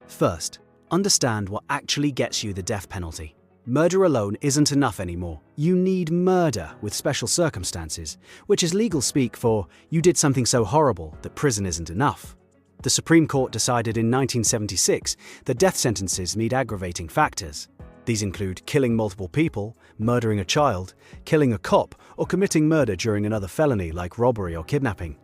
First, understand what actually gets you the death penalty. Murder alone isn't enough anymore. You need murder with special circumstances, which is legal speak for you did something so horrible that prison isn't enough. The Supreme Court decided in 1976 that death sentences need aggravating factors. These include killing multiple people, murdering a child, killing a cop, or committing murder during another felony like robbery or kidnapping.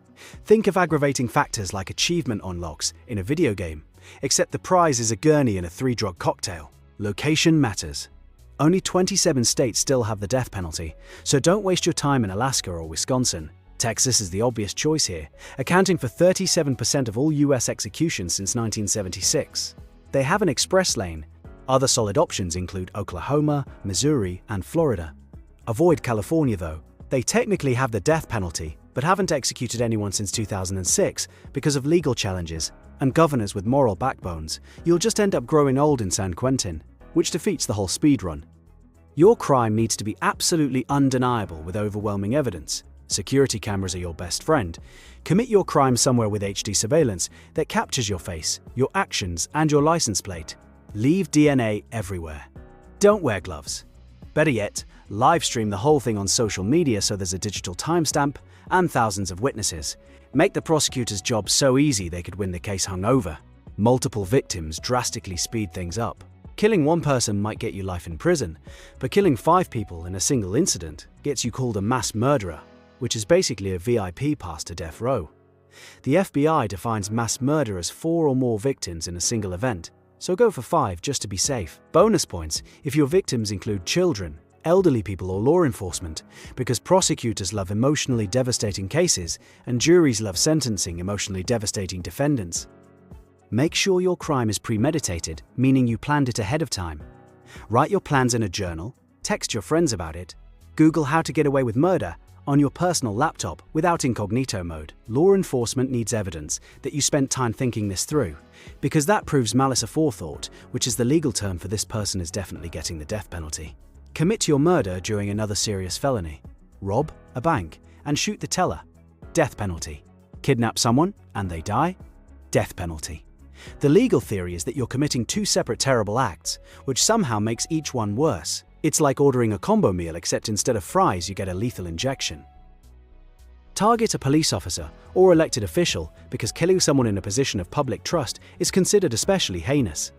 Think of aggravating factors like achievement unlocks in a video game, except the prize is a gurney and a 3-drug cocktail. Location matters. Only 27 states still have the death penalty, so don't waste your time in Alaska or Wisconsin. Texas is the obvious choice here, accounting for 37% of all US executions since 1976. They have an express lane. Other solid options include Oklahoma, Missouri, and Florida. Avoid California though. They technically have the death penalty, but haven't executed anyone since 2006 because of legal challenges and governors with moral backbones. You'll just end up growing old in San Quentin, which defeats the whole speed run. Your crime needs to be absolutely undeniable with overwhelming evidence. Security cameras are your best friend. Commit your crime somewhere with HD surveillance that captures your face, your actions, and your license plate. Leave DNA everywhere. Don't wear gloves. Better yet, live stream the whole thing on social media so there's a digital timestamp and thousands of witnesses. Make the prosecutor's job so easy they could win the case hungover. Multiple victims drastically speed things up. Killing one person might get you life in prison, but killing 5 people in a single incident gets you called a mass murderer, which is basically a VIP pass to death row. The FBI defines mass murder as 4 or more victims in a single event, so go for 5 just to be safe. Bonus points if your victims include children, elderly people, or law enforcement, because prosecutors love emotionally devastating cases and juries love sentencing emotionally devastating defendants. Make sure your crime is premeditated, meaning you planned it ahead of time. Write your plans in a journal, text your friends about it, Google how to get away with murder on your personal laptop without incognito mode. Law enforcement needs evidence that you spent time thinking this through, because that proves malice aforethought, which is the legal term for this person is definitely getting the death penalty. Commit your murder during another serious felony. Rob a bank and shoot the teller. Death penalty. Kidnap someone and they die. Death penalty. The legal theory is that you're committing 2 separate terrible acts, which somehow makes each one worse. It's like ordering a combo meal except instead of fries you get a lethal injection. Target a police officer or elected official because killing someone in a position of public trust is considered especially heinous.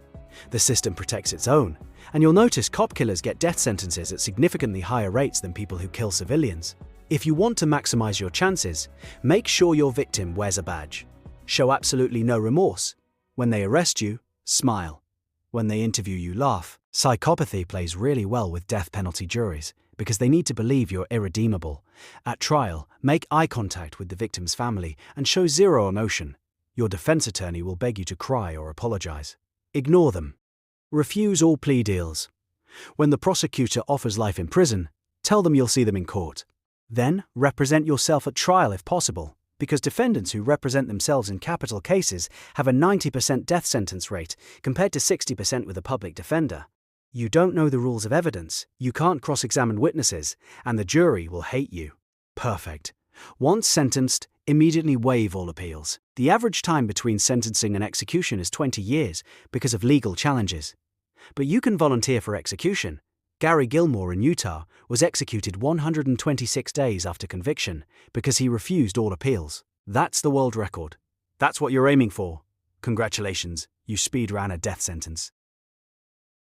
The system protects its own, and you'll notice cop killers get death sentences at significantly higher rates than people who kill civilians. If you want to maximize your chances, make sure your victim wears a badge. Show absolutely no remorse. When they arrest you, smile. When they interview you, laugh. Psychopathy plays really well with death penalty juries because they need to believe you're irredeemable. At trial, make eye contact with the victim's family and show zero emotion. Your defense attorney will beg you to cry or apologize. Ignore them. Refuse all plea deals. When the prosecutor offers life in prison, tell them you'll see them in court. Then, represent yourself at trial if possible, because defendants who represent themselves in capital cases have a 90% death sentence rate compared to 60% with a public defender. You don't know the rules of evidence, you can't cross-examine witnesses, and the jury will hate you. Perfect. Once sentenced, immediately waive all appeals. The average time between sentencing and execution is 20 years because of legal challenges. But you can volunteer for execution. Gary Gilmore in Utah was executed 126 days after conviction because he refused all appeals. That's the world record. That's what you're aiming for. Congratulations, you speed ran a death sentence.